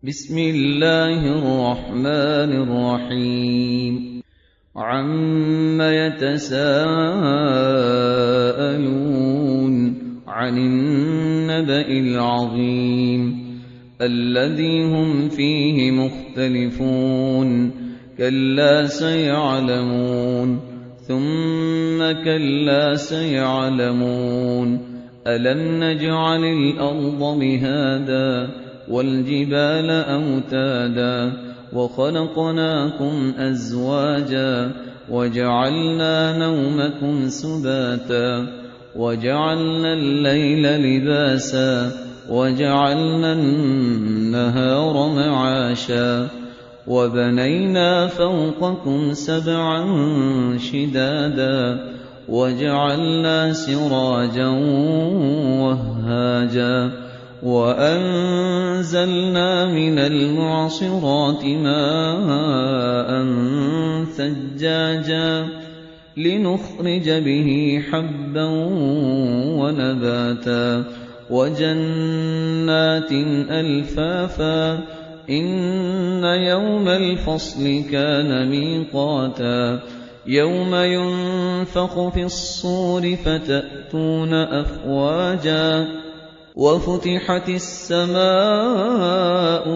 بسم الله الرحمن الرحيم عم يتساءلون عن النبأ العظيم الذي هم فيه مختلفون كلا سيعلمون ثم كلا سيعلمون ألم نجعل الأرض مهادا والجبال أوتادا وخلقناكم أزواجا وجعلنا نومكم سباتا وجعلنا الليل لباسا وجعلنا النهار معاشا وبنينا فوقكم سبعا شدادا وجعلنا سراجا وهاجا وأنزلنا من المعصرات ماء ثجاجا لنخرج به حبا ونباتا وجنات ألفافا إن يوم الفصل كان ميقاتا يوم ينفخ في الصور فتأتون أفواجا وفتحت السماء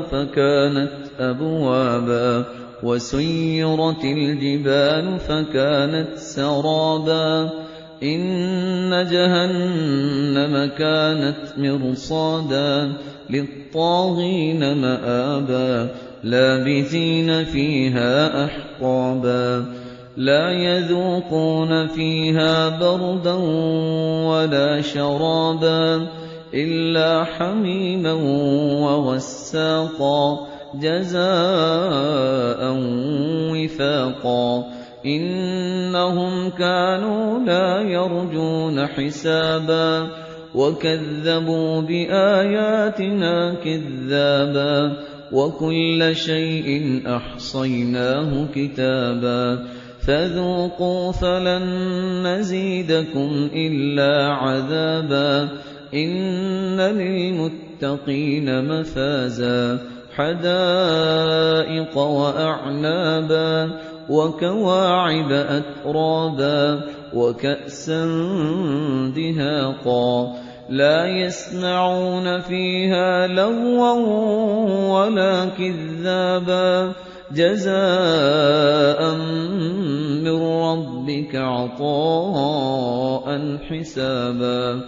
فكانت أبوابا وسيرت الجبال فكانت سرابا إن جهنم كانت مرصادا للطاغين مآبا لابثين فيها أحقابا لا يذوقون فيها بردا ولا شرابا إلا حميما وغساقا جزاء وفاقا إنهم كانوا لا يرجون حسابا وكذبوا بآياتنا كذابا وكل شيء أحصيناه كتابا فذوقوا فلن نزيدكم إلا عذابا إن للمتقين مفازا حدائق وأعنابا وكواعب أترابا وكأسا دهاقا لا يسمعون فيها لغوا ولا كذابا جزاء من ربك عطاء حسابا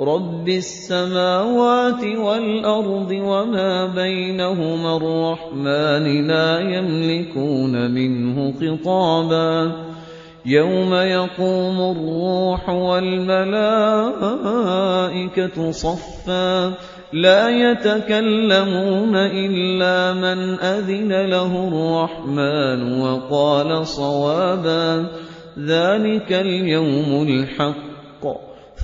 رب السماوات والأرض وما بينهما الرحمن لا يملكون منه خطابا يوم يقوم الروح والملائكة صفا لا يتكلمون إلا من أذن له الرحمن وقال صوابا ذلك اليوم الحق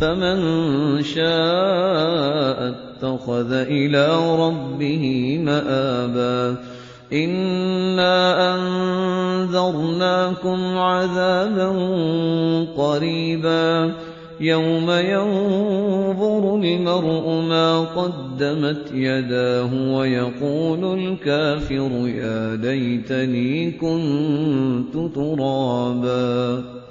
فمن شاء اتخذ إلى ربه مآبا إنا أنذرناكم عذابا قريبا يوم ينظر المرء ما قدمت يداه ويقول الكافر يا ليتني كنت ترابا